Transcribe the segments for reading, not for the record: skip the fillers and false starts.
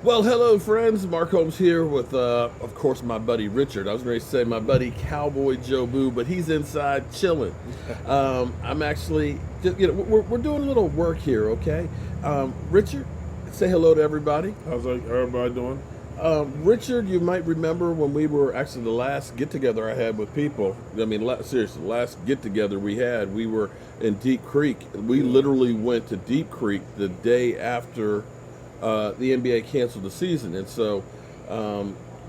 Well, hello, friends. Mark Holmes here with, of course, my buddy Richard. I was going to say my buddy Cowboy Joe Boo, but he's inside chilling. I'm actually, we're doing a little work here, okay? Richard, say hello to everybody. How's everybody doing? Richard, you might remember when we were actually the last get together I had with people. I mean, seriously, the last get together we had, we were in Deep Creek. We literally went to Deep Creek the day after the NBA canceled the season, and so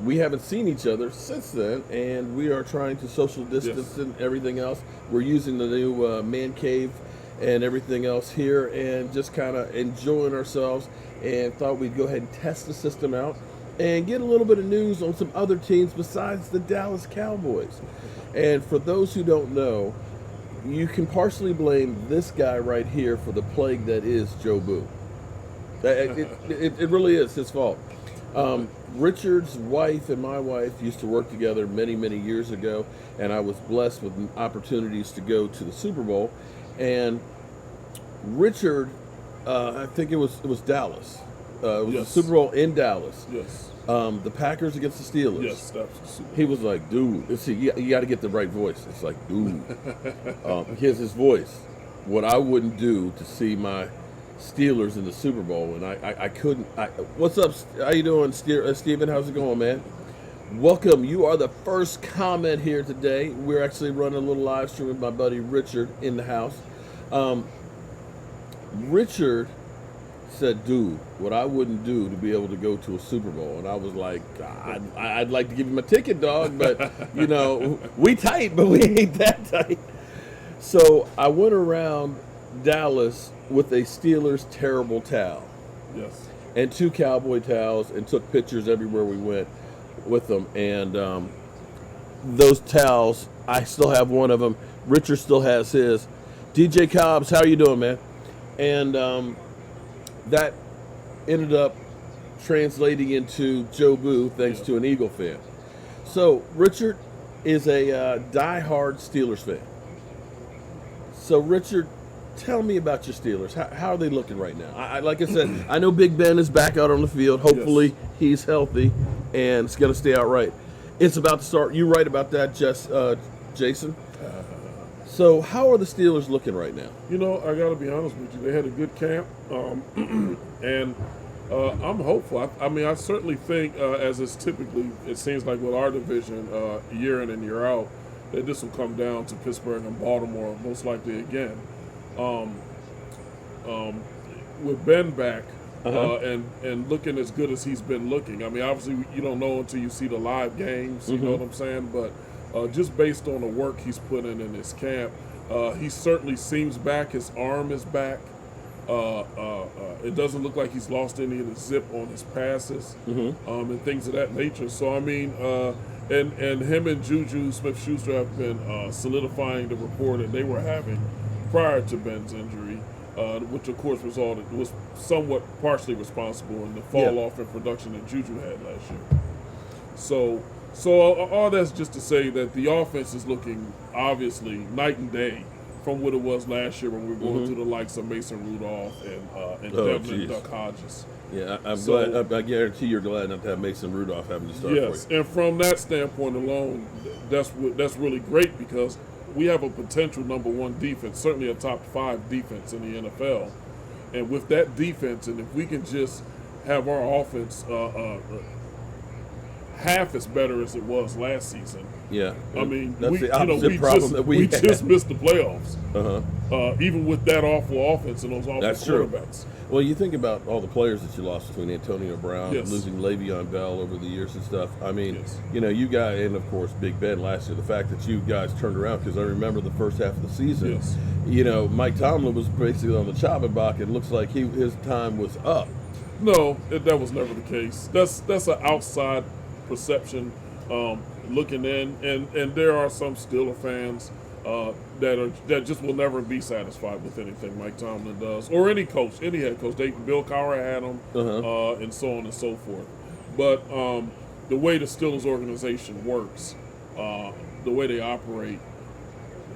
we haven't seen each other since then, and we are trying to social distance and everything else. We're using the new man cave and everything else here, and just kind of enjoying ourselves, and thought we'd go ahead and test the system out and get a little bit of news on some other teams besides the Dallas Cowboys. And for those who don't know, you can partially blame this guy right here for the plague that is Joe Boo. It really is his fault. Richard's wife and my wife used to work together many, many years ago, and I was blessed with opportunities to go to the Super Bowl. And Richard, I think it was Dallas. It was the Super Bowl in Dallas. Yes. The Packers against the Steelers. Yes, that's the Super Bowl. He was like, dude, see, you got to get the right voice. It's like, dude. Here's his voice. What I wouldn't do to see my Steelers in the Super Bowl, and I couldn't. What's up? How you doing, Steven? How's it going, man? Welcome. You are the first comment here today. We're actually running a little live stream with my buddy Richard in the house. Richard said, dude, what I wouldn't do to be able to go to a Super Bowl. And I was like, I'd like to give him a ticket, dog, but, we tight, but we ain't that tight. So I went around Dallas with a Steelers terrible towel. Yes. And 2 Cowboy towels, and took pictures everywhere we went with them. And those towels, I still have one of them. Richard still has his. DJ Cobbs, how are you doing, man? And that ended up translating into Joe Boo, thanks to an Eagle fan. So Richard is a die-hard Steelers fan. So Richard, tell me about your Steelers. How are they looking right now? Like I said, I know Big Ben is back out on the field. Hopefully he's healthy and it's going to stay out right. It's about to start. You're right about that, Jason. So how are the Steelers looking right now? I got to be honest with you. They had a good camp, and I'm hopeful. I certainly think, as it's typically, it seems like with our division, year in and year out, that this will come down to Pittsburgh and Baltimore most likely again. With Ben back and looking as good as he's been looking. Obviously you don't know until you see the live games. You know what I'm saying? But just based on the work he's put in his camp, he certainly seems back. His arm is back. It doesn't look like he's lost any of the zip on his passes and things of that nature. So and him and Juju Smith-Schuster have been solidifying the rapport that they were having prior to Ben's injury, which of course was somewhat partially responsible in the fall off in production that Juju had last year. So all that's just to say that the offense is looking obviously night and day from what it was last year when we were going through the likes of Mason Rudolph and Devlin Duck Hodges. Yeah, I'm glad. I guarantee you're glad not to have Mason Rudolph having to start for you. Yes, and from that standpoint alone, that's really great because we have a potential number 1 defense, certainly a top 5 defense in the NFL. And with that defense, and if we can just have our offense half as better as it was last season. Yeah, that's the opposite problem that we just missed the playoffs. Even with that awful offense and those awful quarterbacks. True. Well, you think about all the players that you lost between Antonio Brown and losing Le'Veon Bell over the years and stuff. You guys, and of course Big Ben last year. The fact that you guys turned around, because I remember the first half of the season. Mike Tomlin was basically on the chopping block. It looks like his time was up. No, that was never the case. That's an outside perception looking in, and there are some Steelers fans that just will never be satisfied with anything Mike Tomlin does, or any coach, any head coach. Bill Cowher had him, and so on and so forth. But the way the Steelers organization works, the way they operate,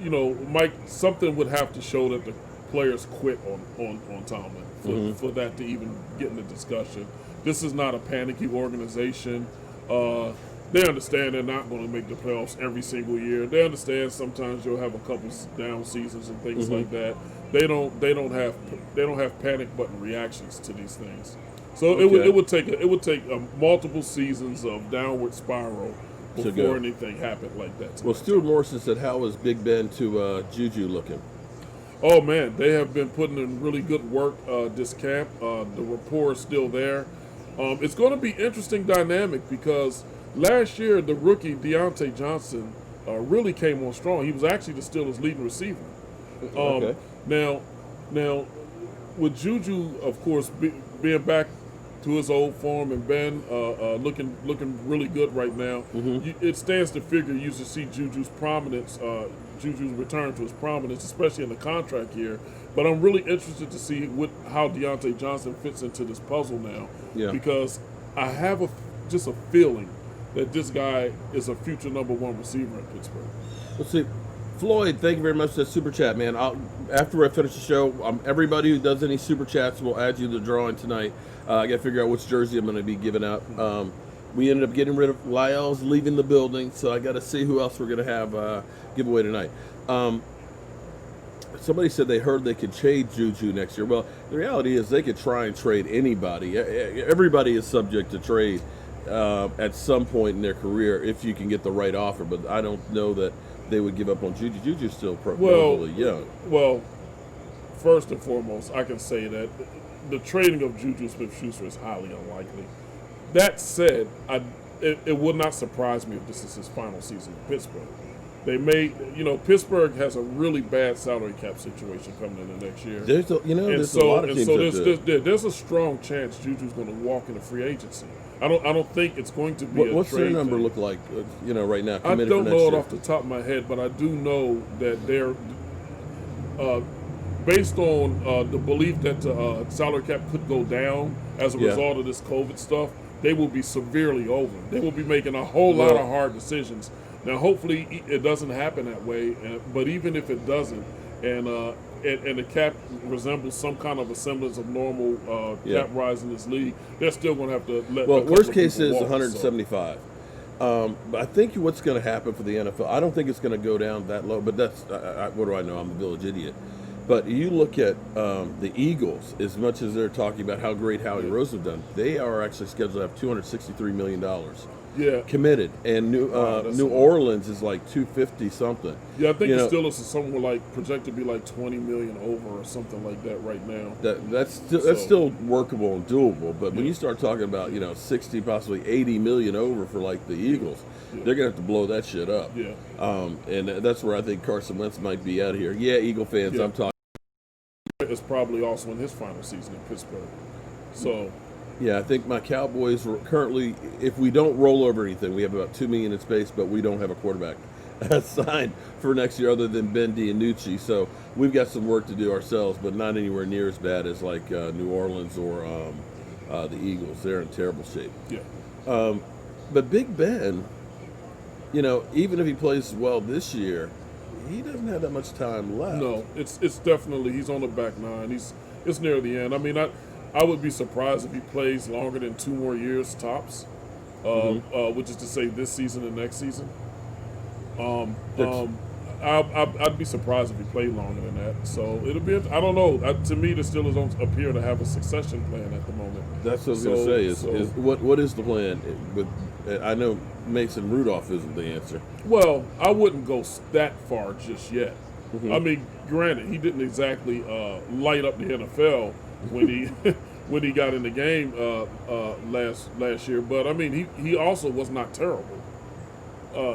Mike, something would have to show that the players quit on Tomlin for that to even get in the discussion. This is not a panicky organization. They understand they're not going to make the playoffs every single year. They understand sometimes you'll have a couple down seasons and things like that. They don't have panic button reactions to these things. So it would take multiple seasons of downward spiral before anything happened like that. Well, Stuart Morrison said, how is Big Ben to Juju looking? Oh man, they have been putting in really good work this camp. The rapport is still there. It's going to be interesting dynamic because last year the rookie Deontay Johnson really came on strong. He was actually the Steelers' leading receiver. Now, with Juju, of course, being back to his old form and Ben looking really good right now, it stands to figure you should see Juju's prominence, Juju's return to his prominence, especially in the contract year. But I'm really interested to see how Deontay Johnson fits into this puzzle now, because I have just a feeling that this guy is a future #1 receiver in Pittsburgh. Let's see. Floyd, thank you very much for that super chat, man. After I finish the show, everybody who does any super chats will add you to the drawing tonight. I got to figure out which jersey I'm going to be giving out. We ended up getting rid of Lyle's leaving the building, so I got to see who else we're going to have give away tonight. Somebody said they heard they could trade Juju next year. Well, the reality is they could try and trade anybody. Everybody is subject to trade at some point in their career if you can get the right offer, but I don't know that they would give up on Juju. Juju's still relatively young. Well, first and foremost, I can say that the trading of Juju Smith-Schuster is highly unlikely. That said, it would not surprise me if this is his final season in Pittsburgh. They may, Pittsburgh has a really bad salary cap situation coming in the next year. There's a lot of teams there's a strong chance Juju's going to walk into free agency. I don't think it's going to be What's their number look like, right now? I don't know it off the top of my head, but I do know that they're based on the belief that the salary cap could go down as a result of this COVID stuff. They will be severely over. They will be making a whole lot of hard decisions. Now, hopefully, it doesn't happen that way. But even if it doesn't, and the cap resembles some kind of a semblance of normal cap rise in this league, they're still going to have to let. Well, worst case is 175. But I think what's going to happen for the NFL, I don't think it's going to go down that low. But that's what do I know? I'm a village idiot. But you look at the Eagles, as much as they're talking about how great Howie Rose have done, they are actually scheduled to have $263 million committed. And New Orleans is like 250 something. Yeah, I think the Steelers is somewhere like projected to be like 20 million over or something like that right now. That's still workable and doable. But when you start talking about 60, possibly 80 million over for like the Eagles, they're gonna have to blow that shit up. Yeah. And that's where I think Carson Wentz might be out of here. Yeah, Eagle fans, I'm talking. Is probably also in his final season in Pittsburgh. So. Yeah, I think my Cowboys are currently, if we don't roll over anything, we have about $2 million in space, but we don't have a quarterback signed for next year other than Ben DiNucci. So we've got some work to do ourselves, but not anywhere near as bad as like New Orleans or the Eagles. They're in terrible shape. Yeah. But Big Ben, even if he plays well this year, he doesn't have that much time left. No, it's definitely, he's on the back nine. It's near the end. I mean, I would be surprised if he plays longer than 2 more years tops, which is to say this season and next season. I'd be surprised if he played longer than that. So it'll be. I don't know. To me, the Steelers don't appear to have a succession plan at the moment. That's what I was going to say. Is what is the plan? I know Mason Rudolph isn't the answer. Well, I wouldn't go that far just yet. I mean, granted, he didn't exactly light up the NFL when he got in the game last year, but I mean he also was not terrible.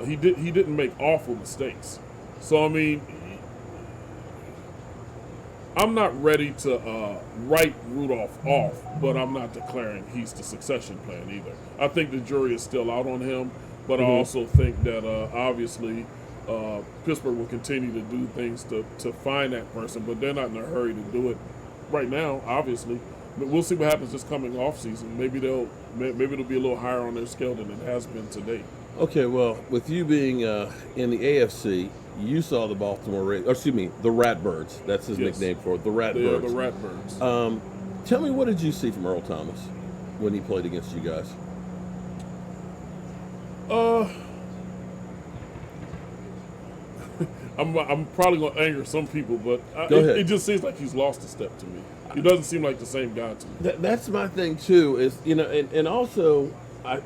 He didn't make awful mistakes. So I mean, I'm not ready to write Rudolph off, but I'm not declaring he's the succession plan either. I think the jury is still out on him, but I also think that obviously Pittsburgh will continue to do things to find that person, but they're not in a hurry to do it right now, obviously. But we'll see what happens this coming off season. Maybe it'll be a little higher on their scale than it has been to date. Okay, well, with you being in the AFC, you saw the the Ratbirds. That's his nickname for it, the Ratbirds. Yeah, the Ratbirds. Tell me, what did you see from Earl Thomas? when he played against you guys? Uh, I'm probably gonna anger some people, but Go ahead. it just seems like he's lost a step to me. He doesn't seem like the same guy to me. That's my thing too. Is and also I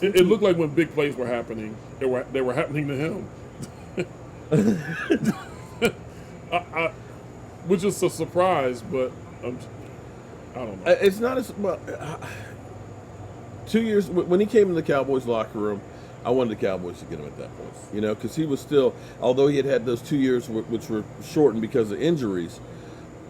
It looked like when big plays were happening, they were happening to him. Which is a surprise, but I don't know. It's not as well. 2 years when he came in the Cowboys locker room, I wanted the Cowboys to get him at that point, because he was still, although he had those 2 years which were shortened because of injuries,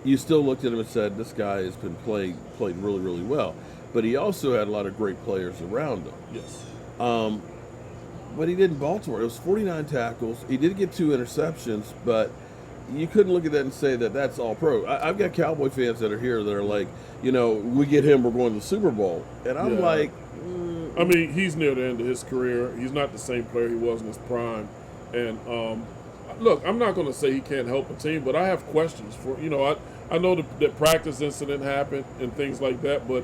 you still looked at him and said, this guy has been played really, really well. But he also had a lot of great players around him. Yes. But he did in Baltimore. It was 49 tackles. He did get 2 interceptions, but you couldn't look at that and say that that's all pro. I've got Cowboy fans that are here that are like, we get him, we're going to the Super Bowl. And I'm like... I mean, he's near the end of his career. He's not the same player he was in his prime. And, look, I'm not going to say he can't help a team, but I have questions for, I know that practice incident happened and things like that, but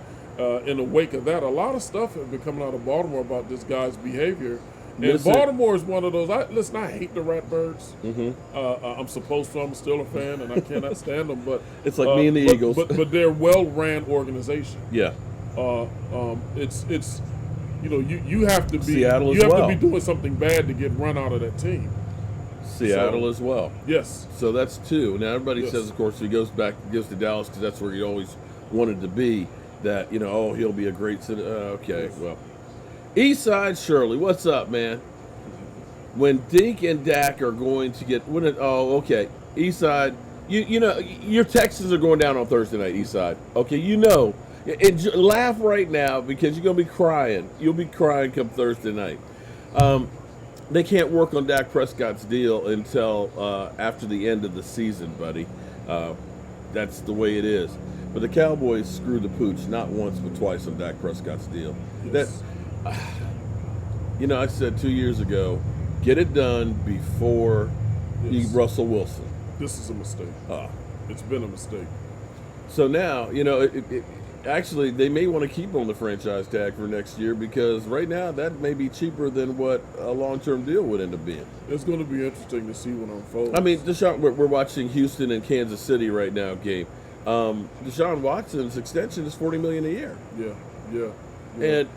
in the wake of that, a lot of stuff has been coming out of Baltimore about this guy's behavior. And Baltimore is one of those. Listen, I hate the Ratbirds. Mm-hmm. I'm supposed to. I'm still a fan, and I cannot stand them. But it's like me and the Eagles. But they're a well-ran organization. Yeah. It's you have to be Seattle you have well. to be doing something bad to get run out of that team. Seattle as well. Yes. So that's 2. Now everybody says, of course, he goes to Dallas because that's where he always wanted to be. That he'll be a great citizen. Okay, well. Eastside Shirley, what's up, man? When Dink and Dak are going to get okay. Eastside, your Texans are going down on Thursday night, Eastside. Okay, and laugh right now because you're gonna be crying. You'll be crying come Thursday night. They can't work on Dak Prescott's deal until after the end of the season, buddy. That's the way it is. But the Cowboys screwed the pooch not once but twice on Dak Prescott's deal. Yes. I said 2 years ago, get it done before Russell Wilson. This is a mistake. It's been a mistake. So now, actually, they may want to keep on the franchise tag for next year because right now that may be cheaper than what a long-term deal would end up being. It's going to be interesting to see what unfolds. I mean, we're watching Houston and Kansas City right now, Gabe. Deshaun Watson's extension is $40 million a year. Yeah. And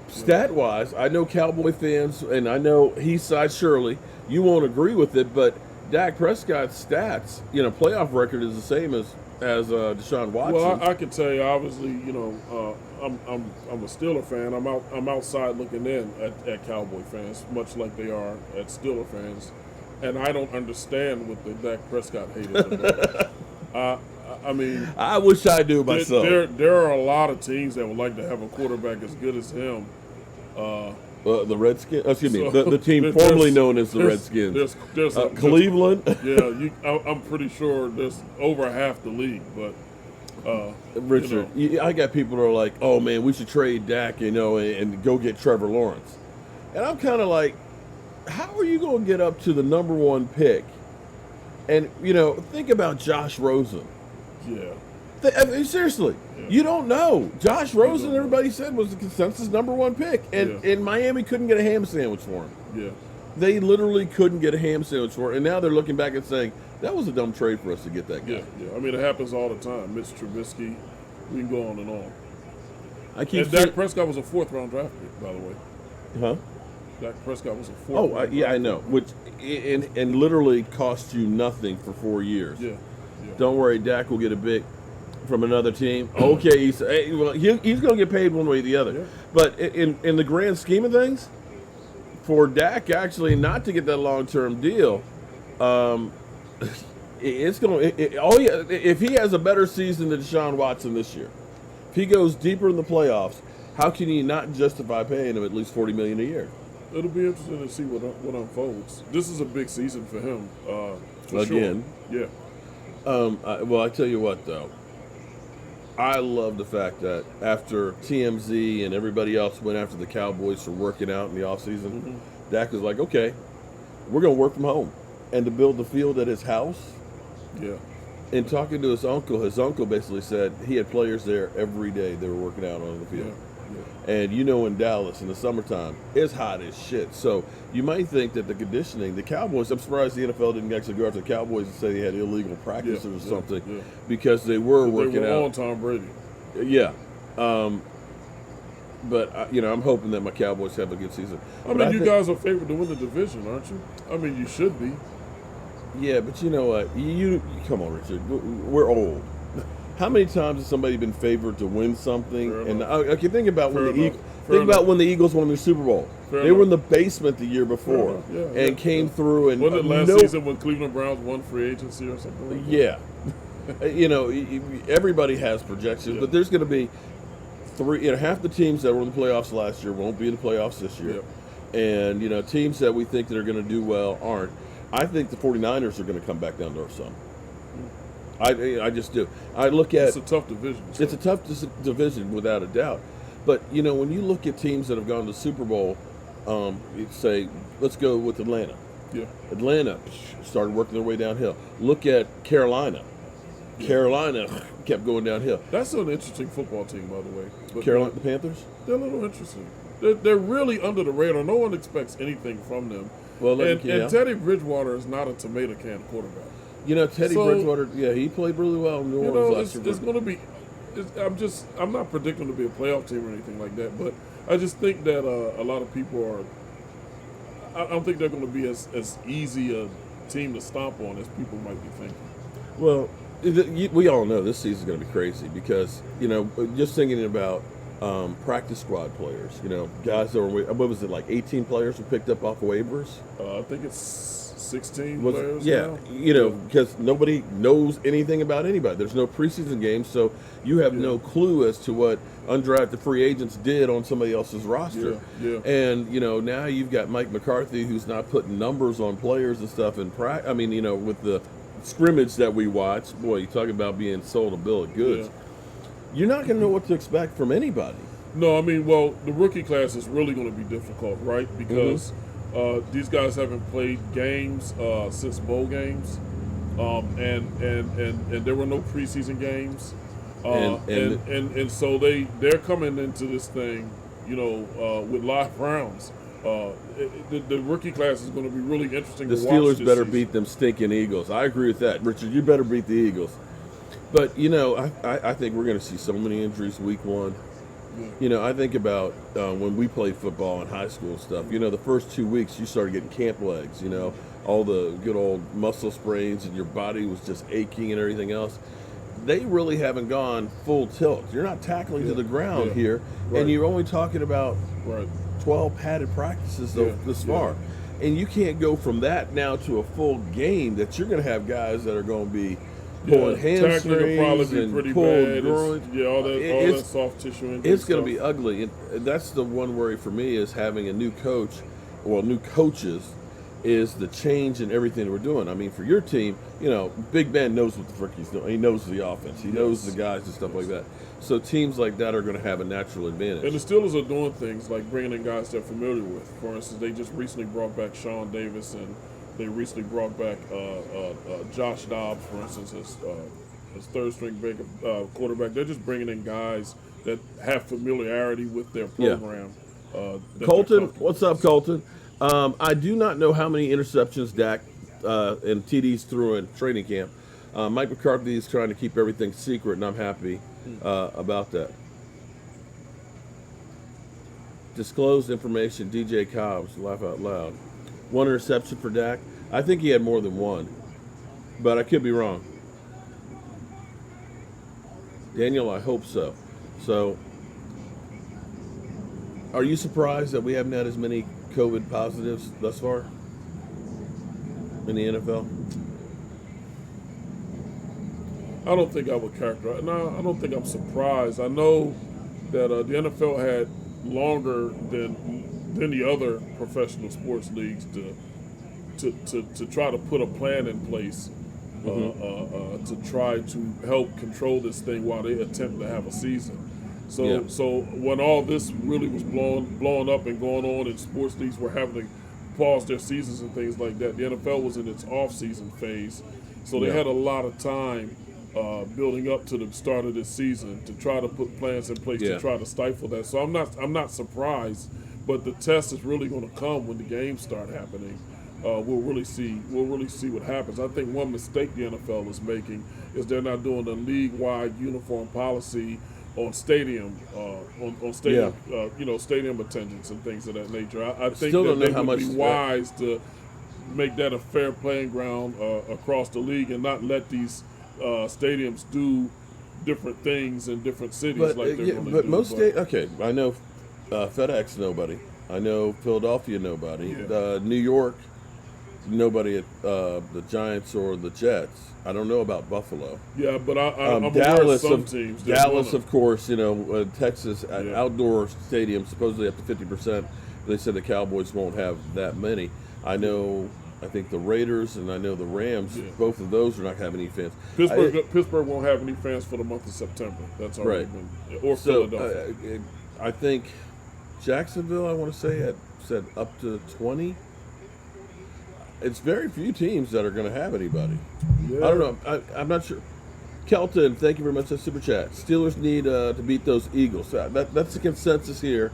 stat-wise, I know Cowboy fans, and I know Eastside Shirley, you won't agree with it, but Dak Prescott's stats, playoff record is the same as Deshaun Watson. Well, I can tell you, obviously, I'm a Steeler fan. I'm outside looking in at Cowboy fans, much like they are at Steeler fans, and I don't understand what the Dak Prescott hate is about. I mean, I wish I do myself. There are a lot of teams that would like to have a quarterback as good as him. The Redskins. Excuse me. The team formerly known as the Redskins. There's Cleveland. I'm pretty sure there's over half the league. But Richard, I got people that are like, "Oh man, we should trade Dak, and go get Trevor Lawrence." And I'm kind of like, "How are you going to get up to the number 1 pick?" And think about Josh Rosen. Yeah. I mean, seriously, you don't know. Josh Rosen, everybody said, was the consensus number 1 pick. And Miami couldn't get a ham sandwich for him. Yeah. They literally couldn't get a ham sandwich for him. And now they're looking back and saying, that was a dumb trade for us to get that guy. Yeah. I mean, it happens all the time. Mitch Trubisky, we can go on and on. And Dak Prescott was a 4th-round draft pick, by the way. Huh? Dak Prescott was a 4th round yeah, I know. Which and literally cost you nothing for 4 years. Yeah. Don't worry, Dak will get a big from another team. Okay, he's going to get paid one way or the other. Yeah. But in the grand scheme of things, for Dak actually not to get that long-term deal, it's going to if he has a better season than Deshaun Watson this year, if he goes deeper in the playoffs, how can you not justify paying him at least $40 million a year? It'll be interesting to see what unfolds. This is a big season for him. For Again. Sure. Yeah. Well, I tell you what, though. I love the fact that after TMZ and everybody else went after the Cowboys for working out in the offseason, Dak was like, okay, we're going to work from home. And to build the field at his house, yeah, In talking to his uncle basically said he had players there every day. They were working out on the field. And in Dallas in the summertime, it's hot as shit. So you might think that the conditioning, the Cowboys, I'm surprised the NFL didn't actually go after the Cowboys and say they had illegal practices or something because they were working out. On Tom Brady. Yeah. But, I'm hoping that my Cowboys have a good season. I mean, you guys are favored to win the division, aren't you? I mean, you should be. Yeah, but you know what? You come on, Richard. We're old. How many times has somebody been favored to win something? And okay, think about when the Eagles won the Super Bowl. They were in the basement the year before and came through. And wasn't it last season when Cleveland Browns won free agency or something like that? Yeah. Everybody has projections, but there's going to be half the teams that were in the playoffs last year won't be in the playoffs this year. And, teams that we think that are going to do well aren't. I think the 49ers are going to come back down to earth some. I just do. I look at it's a tough division. So. It's a tough division without a doubt. But when you look at teams that have gone to the Super Bowl, you'd say let's go with Atlanta. Yeah. Atlanta started working their way downhill. Look at Carolina. Yeah. Carolina kept going downhill. That's an interesting football team, by the way. But Carolina, the Panthers. They're a little interesting. They're really under the radar. No one expects anything from them. Well, and Teddy Bridgewater is not a tomato can quarterback. Teddy Bridgewater, he played really well in New Orleans last year. It's going to be. I'm not predicting to be a playoff team or anything like that, but I just think that a lot of people are. I don't think they're going to be as easy a team to stomp on as people might be thinking. Well, we all know this season is going to be crazy because just thinking about practice squad players, guys that were what was it like 18 players were picked up off waivers? I think it's 16 players. Yeah, because nobody knows anything about anybody. There's no preseason games, so you have no clue as to what undrafted free agents did on somebody else's roster. And now you've got Mike McCarthy, who's not putting numbers on players and stuff in practice. I mean, with the scrimmage that we watch, boy, you talk about being sold a bill of goods. You're not going to know what to expect from anybody. No, I mean, well, the rookie class is really going to be difficult, right? Because these guys haven't played games since bowl games, and there were no preseason games, and so they're coming into this thing, with live rounds. The rookie class is going to be really interesting. The Steelers better beat them stinking Eagles. I agree with that, Richard. You better beat the Eagles. But I think we're going to see so many injuries week one. I think about when we played football in high school and stuff. The first 2 weeks you started getting camp legs. All the good old muscle sprains and your body was just aching and everything else. They really haven't gone full tilt. You're not tackling to the ground here, and you're only talking about 12 padded practices this far. And you can't go from that now to a full game that you're going to have guys that are going to be pulling hamstrings will probably be pretty bad. Groins. All that soft tissue injury. It's going to be ugly. And that's the one worry for me is having a new coach, new coaches, is the change in everything we're doing. I mean, for your team, Big Ben knows what the frick he's doing. He knows the offense. He knows the guys and stuff like that. So teams like that are going to have a natural advantage. And the Steelers are doing things like bringing in guys they're familiar with. For instance, they just recently brought back Sean Davis, and they recently brought back Josh Dobbs, for instance, as third-string quarterback. They're just bringing in guys that have familiarity with their program. Colton, what's up, Colton? I do not know how many interceptions Dak and TDs threw in training camp. Mike McCarthy is trying to keep everything secret, and I'm happy about that. Disclosed information, DJ Cobbs, laugh out loud. 1 interception for Dak. I think he had more than one, but I could be wrong. Daniel, I hope so. So, are you surprised that we haven't had as many COVID positives thus far in the NFL? I don't think I would characterize. No, I don't think I'm surprised. I know that the NFL had longer than the other professional sports leagues to try to put a plan in place to try to help control this thing while they attempt to have a season. So when all this really was blowing up and going on, and sports leagues were having to pause their seasons and things like that, the NFL was in its off-season phase, So they Yeah. had a lot of time building up to the start of this season to try to put plans in place Yeah. to try to stifle that. So I'm not surprised, but the test is really going to come when the games start happening. We'll really see what happens. I think one mistake the NFL is making is they're not doing a league-wide uniform policy on stadium on stadium stadium attendance and things of that nature. I think Still that don't know they how would much be wise to make that a fair playing ground across the league and not let these stadiums do different things in different cities But like they're yeah, going to but do. most state. Okay, I know FedEx nobody. I know Philadelphia nobody. Yeah. New York nobody at the Giants or the Jets. I don't know about Buffalo. Yeah, but I'm aware of Dallas, some teams. that Dallas, wanna- of course. Texas Yeah. outdoor stadium supposedly up to 50%. They said the Cowboys won't have that many. I know. I think the Raiders and I know the Rams. Yeah. Both of those are not having any fans. Pittsburgh won't have any fans for the month of September. That's already Right. been, or Philadelphia. I think Jacksonville. I want to say had said up to 20. It's very few teams that are going to have anybody. Yeah. I don't know. I'm not sure. Kelton, thank you very much for the super chat. Steelers need to beat those Eagles. That's the consensus here,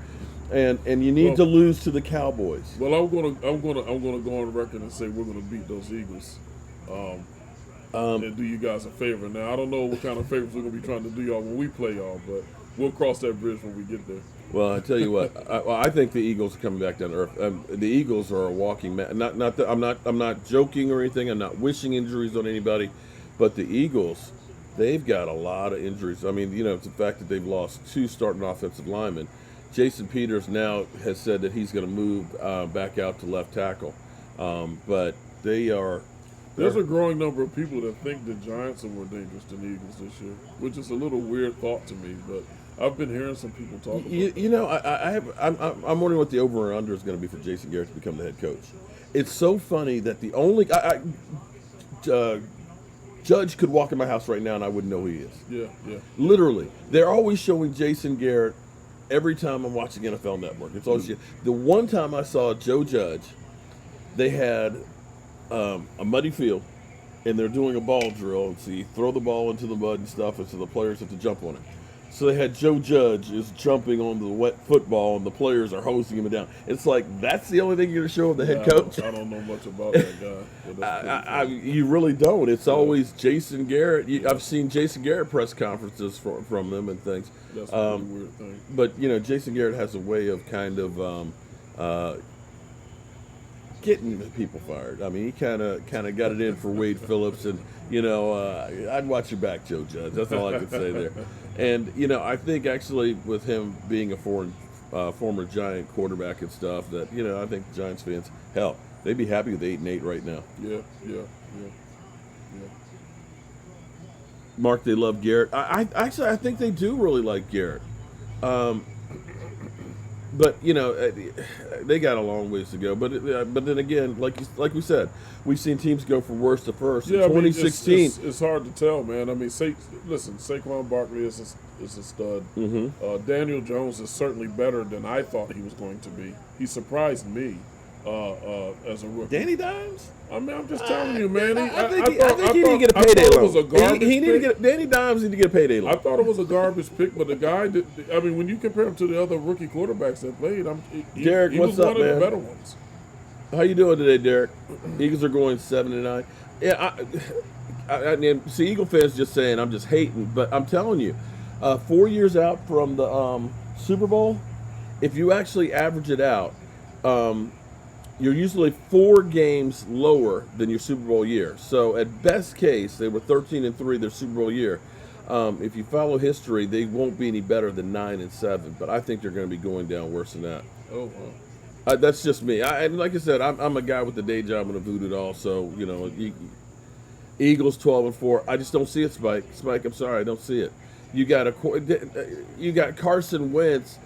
and you need to lose to the Cowboys. Well, I'm gonna go on record and say we're gonna beat those Eagles, and do you guys a favor. Now I don't know what kind of favors we're gonna be trying to do y'all when we play y'all, but we'll cross that bridge when we get there. Well, I tell you what, I think the Eagles are coming back down to earth. The Eagles are a walking man. Not that I'm not joking or anything. I'm not wishing injuries on anybody, but the Eagles, they've got a lot of injuries. I mean, it's the fact that they've lost 2 starting offensive linemen. Jason Peters now has said that he's going to move back out to left tackle, but they are. There's a growing number of people that think the Giants are more dangerous than the Eagles this year, which is a little weird thought to me, but I've been hearing some people talk about it. I'm wondering what the over or under is going to be for Jason Garrett to become the head coach. It's so funny that the only Judge could walk in my house right now and I wouldn't know who he is. Yeah. Literally, they're always showing Jason Garrett every time I'm watching NFL Network. It's always the one time I saw Joe Judge, they had a muddy field, and they're doing a ball drill, and so you throw the ball into the mud and stuff, and so the players have to jump on it. So they had Joe Judge is jumping on the wet football, and the players are hosing him down. It's like that's the only thing you're going to show of the head coach. I don't know much about that guy. You really don't. It's always Jason Garrett. I've seen Jason Garrett press conferences from them and things. That's a pretty weird thing. But Jason Garrett has a way of kind of getting people fired. I mean, he kind of got it in for Wade Phillips, and I'd watch your back, Joe Judge. That's all I can say there. And I think actually with him being a former Giant quarterback and stuff, that I think Giants fans, hell, they'd be happy with 8-8 right now. Yeah. Mark, they love Garrett. I think they do really like Garrett. But they got a long ways to go. But then again, like we said, we've seen teams go from worst to first. Yeah, in 2016, it's hard to tell, man. I mean, listen, Saquon Barkley is a stud. Mm-hmm. Daniel Jones is certainly better than I thought he was going to be. He surprised me as a rookie. Danny Dimes. I mean, I'm just telling you, man. I think he need to get a payday loan. He need to get Danny Dimes need to get a payday loan. I thought it was a garbage pick, but the guy did. I mean, when you compare him to the other rookie quarterbacks that played, Derek, he what's was up, one of man? the better ones. How you doing today, Derek? Eagles are going 7-9. Yeah, see, Eagle fans just saying I'm just hating, but I'm telling you, 4 years out from the Super Bowl, if you actually average it out, you're usually 4 games lower than your Super Bowl year. So at best case, they were 13-3 their Super Bowl year. If you follow history, they won't be any better than 9-7. But I think they're going to be going down worse than that. Oh, wow. That's just me. And like I said, I'm a guy with a day job and a voodoo doll. So Eagles 12-4. I just don't see it, Spike. Spike, I'm sorry, I don't see it. You got Carson Wentz.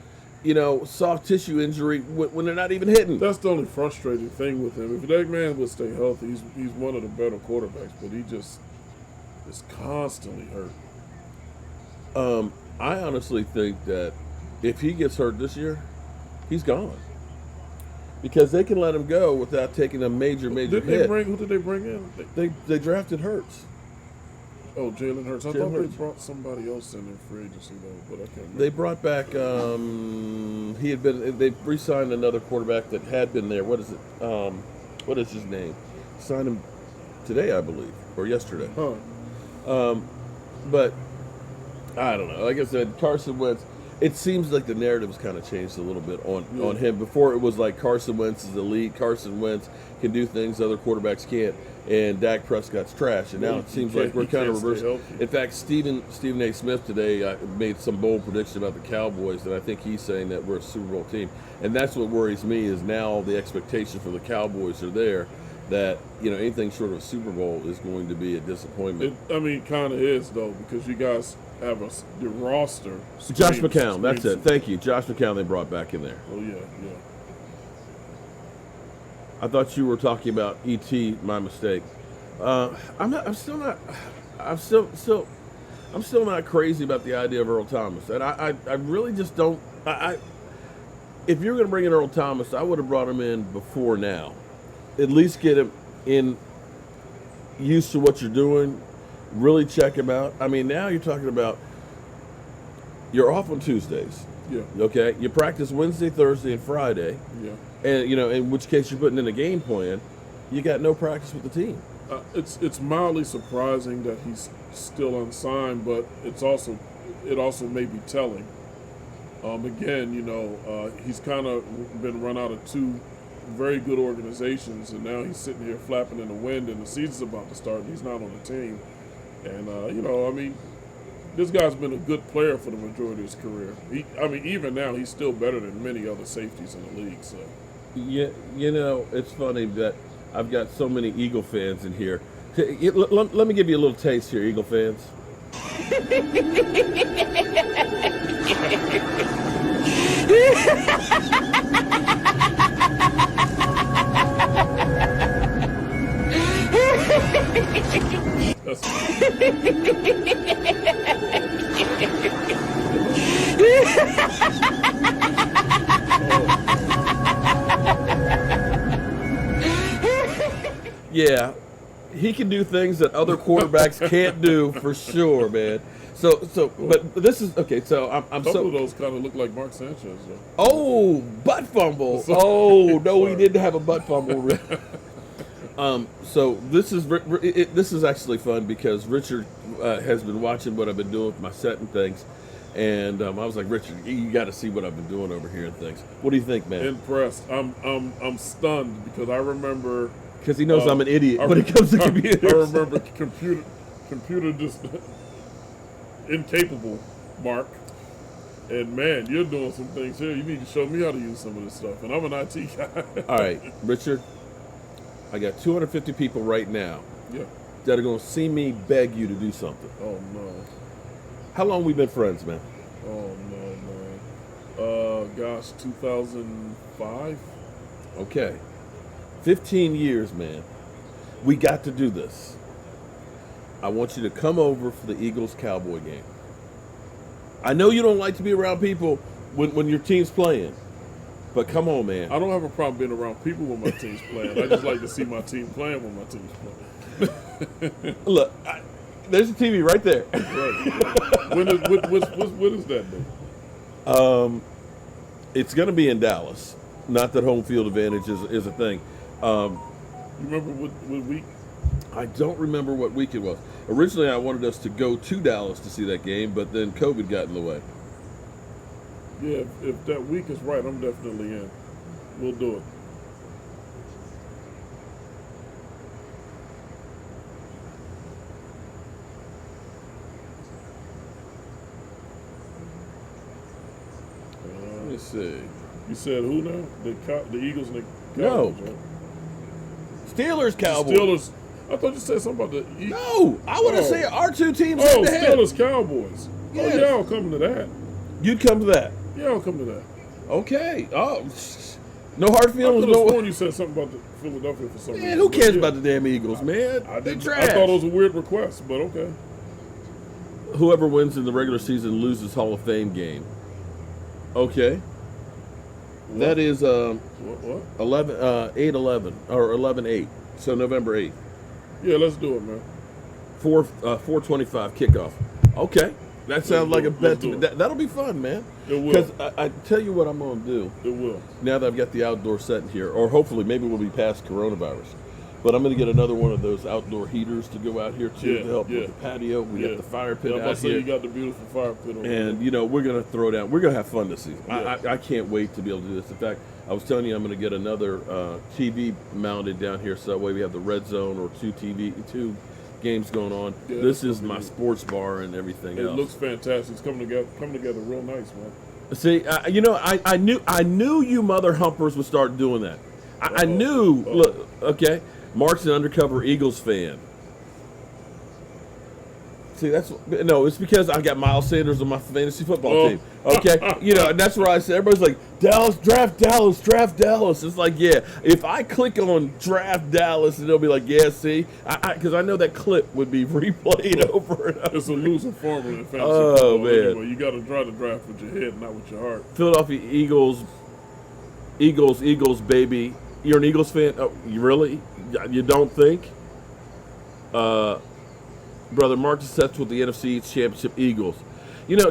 Soft tissue injury when they're not even hitting. That's the only frustrating thing with him. If that man would stay healthy, he's one of the better quarterbacks, but he just is constantly hurt. I honestly think that if he gets hurt this year, he's gone. because they can let him go without taking a major Did they hit. who did they bring in? They drafted Hurts. Oh, Jalen Hurts. I Jalen thought Hurts. they brought somebody else in free agency though, but I can't remember. They brought back. He had been. They re-signed another quarterback that had been there. What is it? What is his name? Signed him today, I believe, or yesterday. Huh. But I don't know. Like I said, Carson Wentz. It seems like the narrative has kind of changed a little bit on him. Before it was like Carson Wentz is elite. Carson Wentz can do things other quarterbacks can't. And Dak Prescott's trash. And now it seems like we're kind of reversed. In fact, Stephen A. Smith today made some bold prediction about the Cowboys, and I think he's saying that we're a Super Bowl team. And that's what worries me is now the expectation for the Cowboys are there that, anything short of a Super Bowl is going to be a disappointment. Kind of is, though, because you guys have the roster. Josh McCown, that's it. Thank you. Josh McCown they brought back in there. Oh, yeah. I thought you were talking about E.T. My mistake. I'm still not crazy about the idea of Earl Thomas, and I really just don't. If you're going to bring in Earl Thomas, I would have brought him in before now. At least get him in used to what you're doing. Really check him out. I mean, now you're talking about you're off on Tuesdays. Yeah. Okay. You practice Wednesday, Thursday, and Friday. Yeah. And in which case you're putting in a game plan. You got no practice with the team. It's mildly surprising that he's still unsigned, but it also may be telling. Again, he's kind of been run out of two very good organizations, and now he's sitting here flapping in the wind, and the season's about to start, and he's not on the team. And this guy's been a good player for the majority of his career. Even now, he's still better than many other safeties in the league. So, yeah, it's funny that I've got so many Eagle fans in here. Let me give you a little taste here, Eagle fans. Yeah, he can do things that other quarterbacks can't do for sure, man. But this is okay. So I'm Some of those kind of look like Mark Sanchez, though. Oh, butt fumble! Oh no, he didn't have a butt fumble. So this is actually fun because Richard has been watching what I've been doing with my set and things, and I was like, Richard, you got to see what I've been doing over here and things. What do you think, man? Impressed. I'm stunned because I remember. Because he knows I'm an idiot when it comes to computers. I remember computer just incapable, Mark. And man, you're doing some things here. You need to show me how to use some of this stuff. And I'm an IT guy. All right, Richard, I got 250 people right now that are going to see me beg you to do something. Oh, no. How long we been friends, man? Oh, no, man. Gosh, 2005? Okay. 15 years, man. We got to do this. I want you to come over for the Eagles-Cowboy game. I know you don't like to be around people when your team's playing, but come on, man. I don't have a problem being around people when my team's playing. I just like to see my team playing when my team's playing. Look, there's a TV right there. Right. When is that, though? It's going to be in Dallas. Not that home field advantage is a thing. You remember what week? I don't remember what week it was. Originally, I wanted us to go to Dallas to see that game, but then COVID got in the way. Yeah, if that week is right, I'm definitely in. We'll do it. Let me see. You said who now? The Eagles and the No. Cowboys, right? Steelers, Cowboys. Steelers. I thought you said something about the Eagles. No, I want to say our two teams Oh, head-to-head. Steelers, Cowboys. Yes. Oh, yeah, I'll come to that. You'd come to that. Yeah, I'll come to that. Okay. Oh, no hard I feelings. could have No. sworn you said something about the Philadelphia for some reason. Man, who cares Yeah. about the damn Eagles, man? I They didn't. trash. I thought it was a weird request, but okay. Whoever wins in the regular season loses Hall of Fame game. Okay. That is What? 8/11 or 11/8. So November 8th. Yeah, let's do it, man. 4:25 kickoff. Okay, that sounds like a bet to me. That'll be fun, man. It will. Because I tell you what I'm going to do. It will. Now that I've got the outdoor setting here, or hopefully maybe we'll be past coronavirus. But I'm going to get another one of those outdoor heaters to go out here too to help with the patio. We got the fire pit out say here. You got the beautiful fire pit over there. And, we're going to throw down. We're going to have fun this season. I can't wait to be able to do this. In fact, I was telling you I'm going to get another TV mounted down here so that way we have the red zone or two games going on. Yeah, this is my sports bar and everything else. It looks fantastic. It's coming together real nice, man. See, I knew you mother humpers would start doing that. I knew. Look, okay, Mark's an undercover Eagles fan. See, it's because I got Miles Sanders on my fantasy football team. Okay, and that's where I said everybody's like Dallas, draft Dallas, draft Dallas. It's like, yeah, if I click on draft Dallas, and they'll be like, yeah, see, because I know that clip would be replayed over and over. It's a losing formula in fantasy football. Man, anyway. You got to try to draft with your head, not with your heart. Philadelphia Eagles, baby. You're an Eagles fan? Oh, you really? You don't think? Brother Mark is set with the NFC East Championship Eagles.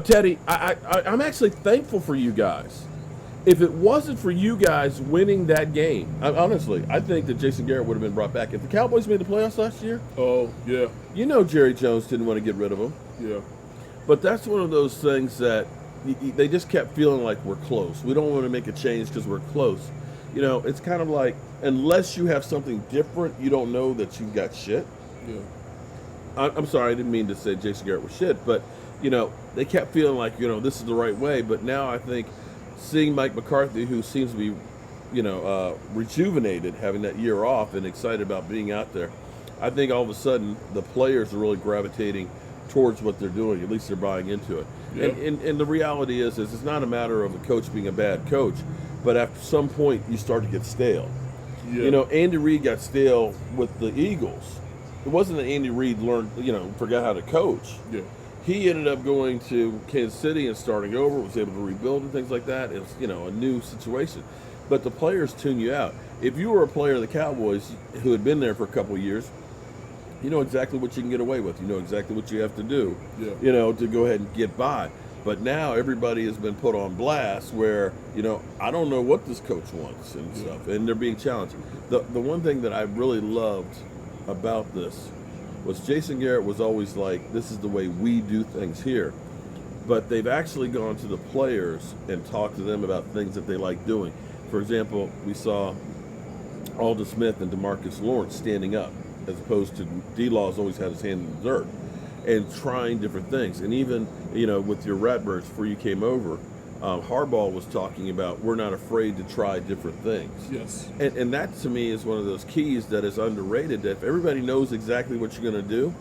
Teddy, I'm actually thankful for you guys. If it wasn't for you guys winning that game, honestly, I think that Jason Garrett would have been brought back. If the Cowboys made the playoffs last year, oh, yeah. Jerry Jones didn't want to get rid of him. Yeah. But that's one of those things that they just kept feeling like we're close. We don't want to make a change because we're close. It's kind of like, unless you have something different, you don't know that you've got shit. Yeah. I'm sorry, I didn't mean to say Jason Garrett was shit, but, they kept feeling like, this is the right way. But now I think seeing Mike McCarthy, who seems to be, rejuvenated, having that year off and excited about being out there, I think all of a sudden the players are really gravitating towards what they're doing. At least they're buying into it. Yeah. And the reality is it's not a matter of a coach being a bad coach, but after some point you start to get stale. Yeah. Andy Reid got stale with the Eagles. It wasn't that Andy Reid forgot how to coach. Yeah. He ended up going to Kansas City and starting over, was able to rebuild and things like that. It's, a new situation. But the players tune you out. If you were a player of the Cowboys who had been there for a couple of years, you know exactly what you can get away with. You know exactly what you have to do, to go ahead and get by. But now everybody has been put on blast where, I don't know what this coach wants and stuff, and they're being challenged. The one thing that I really loved about this was Jason Garrett was always like, this is the way we do things here. But they've actually gone to the players and talked to them about things that they like doing. For example, we saw Alden Smith and DeMarcus Lawrence standing up, as opposed to D-Law's always had his hand in the dirt, and trying different things. And even, with your Ratbirds, before you came over, Harbaugh was talking about we're not afraid to try different things. Yes. And that, to me, is one of those keys that is underrated, that if everybody knows exactly what you're going to do,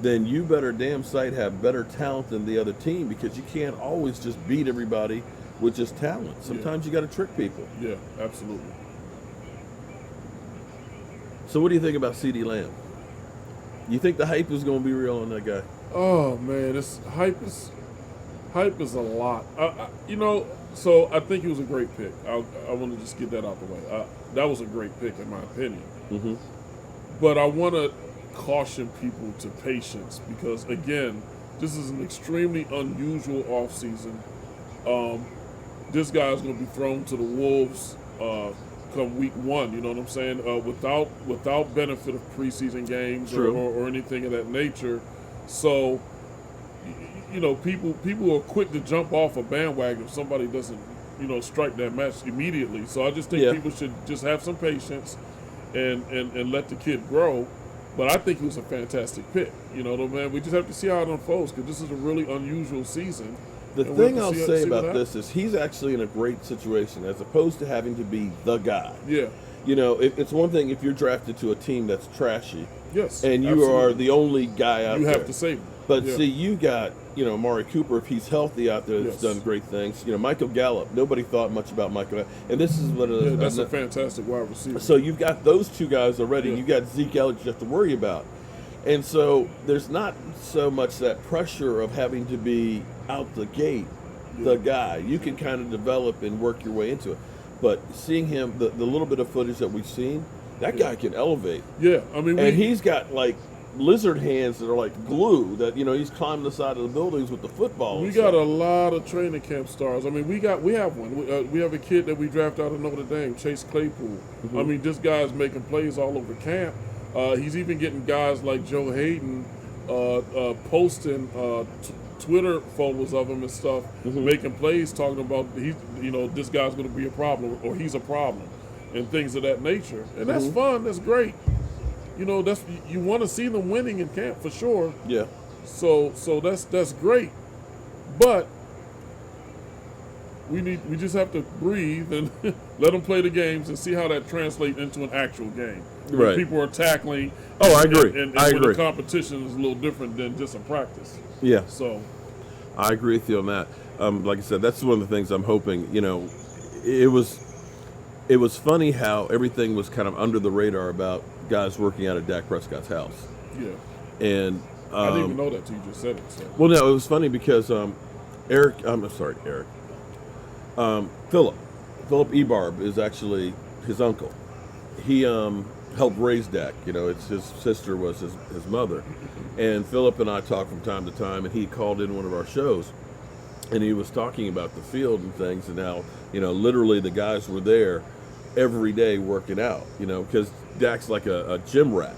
then you better damn sight have better talent than the other team, because you can't always just beat everybody with just talent. Sometimes you got to trick people. Yeah, absolutely. So what do you think about CeeDee Lamb? You think the hype is going to be real on that guy? Oh, man, hype is a lot. So I think he was a great pick. I want to just get that out the way. That was a great pick, in my opinion. Mm-hmm. But I want to caution people to patience, because, again, this is an extremely unusual offseason. This guy's going to be thrown to the wolves come week one, you know what I'm saying? Without benefit of preseason games or anything of that nature. So, people are quick to jump off a bandwagon if somebody doesn't, strike that match immediately. So I just think people should just have some patience and let the kid grow. But I think he was a fantastic pick. Man, we just have to see how it unfolds, because this is a really unusual season. The thing I'll say about this is he's actually in a great situation, as opposed to having to be the guy. Yeah. It's one thing if you're drafted to a team that's trashy. Yes. And you are the only guy out there. You have to save him. But see, you got, Amari Cooper, if he's healthy out there, that's done great things. Michael Gallup, nobody thought much about Michael Gallup. And this is what it is. That's a fantastic wide receiver. So you've got those two guys already. Yeah. You've got Zeke Elliott you have to worry about. And so there's not so much that pressure of having to be out the gate the guy. You can kind of develop and work your way into it. but seeing him, the little bit of footage that we've seen, that guy can elevate. Yeah, I mean, And he's got like lizard hands that are like glue. That he's climbing the side of the buildings with the football. we and got stuff. a lot of training camp stars. I mean, we have one. We have a kid that we drafted out of Notre Dame, Chase Claypool. I mean, this guy's making plays all over camp. He's even getting guys like Joe Hayden posting Twitter photos of him and stuff, making plays, talking about this guy's going to be a problem or he's a problem, and things of that nature. And that's fun. That's great. That's you want to see them winning in camp for sure. Yeah. So that's great, but we just have to breathe and let them play the games and see how that translates into an actual game. When Right. people are tackling. Oh, I agree. And I when agree. the competition is a little different than just a practice. Yeah. So I agree with you on that. Like I said, that's one of the things I'm hoping. It was funny how everything was kind of under the radar about guys working out at Dak Prescott's house. yeah, And I didn't even know that till you just said it. So. well, no, it was funny because Eric. Philip Ebarb is actually his uncle. He helped raise Dak. It's his sister was his mother, and Philip and I talk from time to time. And he called in one of our shows, and he was talking about the field and things, and how literally the guys were there every day working out. Because Dak's like a gym rat.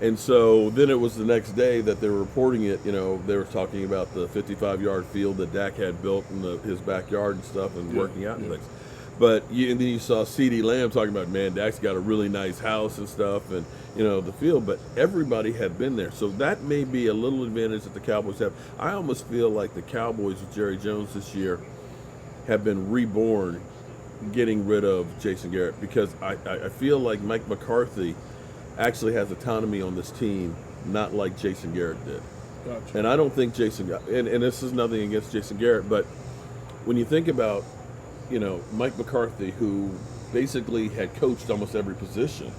And so then it was the next day that they were reporting it. They were talking about the 55-yard field that Dak had built in his backyard and stuff, and working out and things. But and then you saw C.D. Lamb talking about, man, Dak's got a really nice house and stuff, and the field. But everybody had been there, so that may be a little advantage that the Cowboys have. I almost feel like the Cowboys with Jerry Jones this year have been reborn, getting rid of Jason Garrett, because I feel like Mike McCarthy actually has autonomy on this team, not like Jason Garrett did. Gotcha. And I don't think and this is nothing against Jason Garrett, but when you think about, Mike McCarthy, who basically had coached almost every position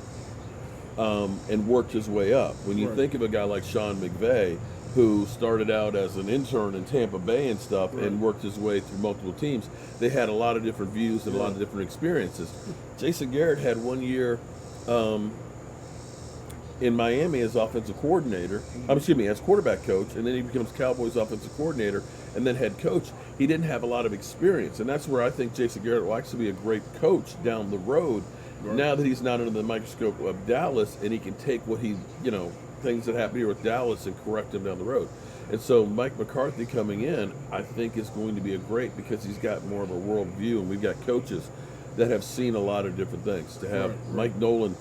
and worked his way up. When you think of a guy like Sean McVay, who started out as an intern in Tampa Bay and stuff and worked his way through multiple teams, they had a lot of different views and a lot of different experiences. Jason Garrett had 1 year in Miami as offensive coordinator, as quarterback coach, and then he becomes Cowboys offensive coordinator and then head coach. He didn't have a lot of experience, and that's where I think Jason Garrett will actually be a great coach down the road. Now that he's not under the microscope of Dallas, and he can take what things that happen here with Dallas and correct them down the road. And so Mike McCarthy coming in, I think, is going to be a great, because he's got more of a world view, and we've got coaches that have seen a lot of different things. To have Mike Nolan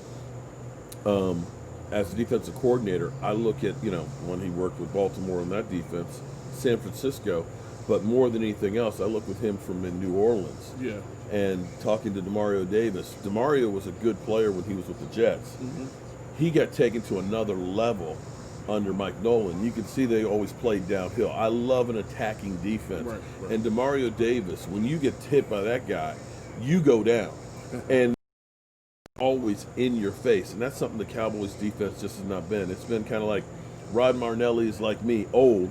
as a defensive coordinator, I look at, when he worked with Baltimore on that defense, San Francisco, but more than anything else, I look with him from in New Orleans. Yeah. And talking to Demario Davis. Demario was a good player when he was with the Jets. He got taken to another level under Mike Nolan. You can see they always played downhill. I love an attacking defense. Right. And Demario Davis, when you get hit by that guy, you go down. And always in your face. And that's something the Cowboys defense just has not been. It's been kind of like Rod Marnelli is like me, old.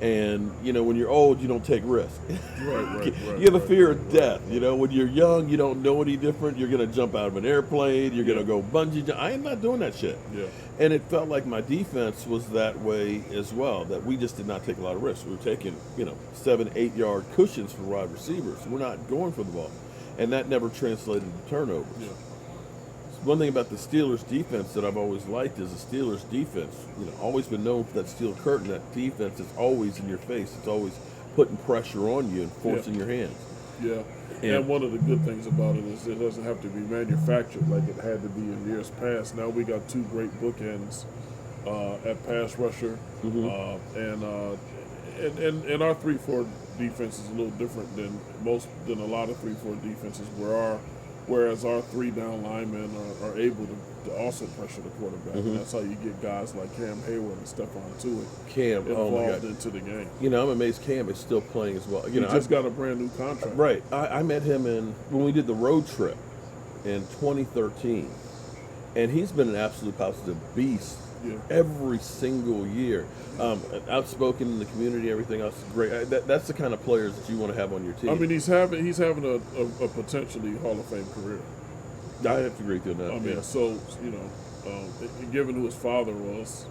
And, when you're old, you don't take risks. Right. You have a fear of death. When you're young, you don't know any different. You're going to jump out of an airplane. You're going to go bungee jump. I am not doing that shit. Yeah. And it felt like my defense was that way as well, that we just did not take a lot of risks. We were taking, 7-8 yard cushions for wide receivers. We're not going for the ball. And that never translated to turnovers. Yeah. One thing about the Steelers defense that I've always liked is the Steelers defense. Always been known for that steel curtain. That defense is always in your face. It's always putting pressure on you and forcing your hands. Yeah. And one of the good things about it is it doesn't have to be manufactured like it had to be in years past. Now we got two great bookends at pass rusher, and our 3-4 defense is a little different than a lot of 3-4 defenses whereas our 3-down linemen are able to also pressure the quarterback. And that's how you get guys like Cam Hayward and Stephon Tuitt involved into the game. I'm amazed Cam is still playing as well. He just got a brand new contract. Right. I met him when we did the road trip in 2013, and he's been an absolute positive beast Yeah. every single year. Outspoken in the community, everything else is great. That's the kind of players that you want to have on your team. I mean, he's having a potentially Hall of Fame career. I have to agree with you on that. I mean, yeah. so given who his father was,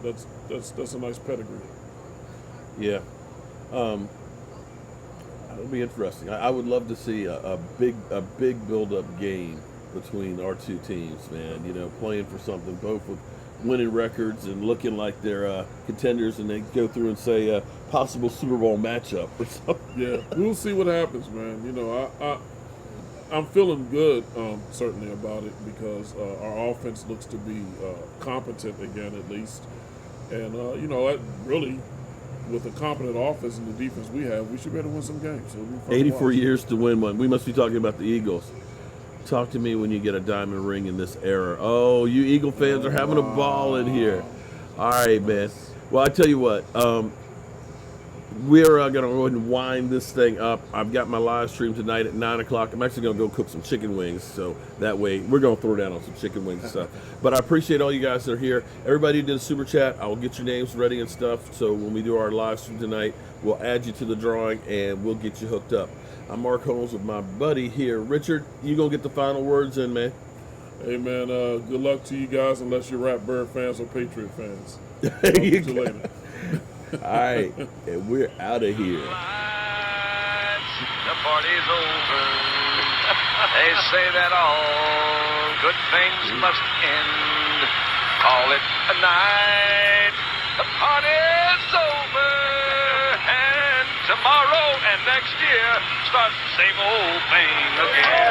that's a nice pedigree. Yeah. It'll be interesting. I would love to see a big build-up game between our two teams, man. You know, playing for something, both with winning records and looking like they're contenders, and they go through and say possible Super Bowl matchup or something. Yeah, we'll see what happens, man. You know, I'm feeling good, certainly about it, because our offense looks to be competent again, at least. And really, with a competent offense and the defense we have, we should be able to win some games. So 84 years to win one. We must be talking about the Eagles. Talk to me when you get a diamond ring in this era. Oh, you Eagle fans are having a ball in here. All right, man. Well, I tell you what. We're going to go ahead and wind this thing up. I've got my live stream tonight at 9 o'clock. I'm actually going to go cook some chicken wings, so that way we're going to throw down on some chicken wings and stuff. But I appreciate all you guys that are here. Everybody who did a super chat, I will get your names ready and stuff, so when we do our live stream tonight, we'll add you to the drawing and we'll get you hooked up. I'm Mark Holmes with my buddy here. Richard, you going to get the final words in, man? Hey, man, good luck to you guys, unless you're Ratbird fans or Patriot fans. There Talk you to you go. later. All right, and we're out of here. The party's over. They say that all good things must end. Call it a night. The party's over. And tomorrow and next year starts the same old thing again.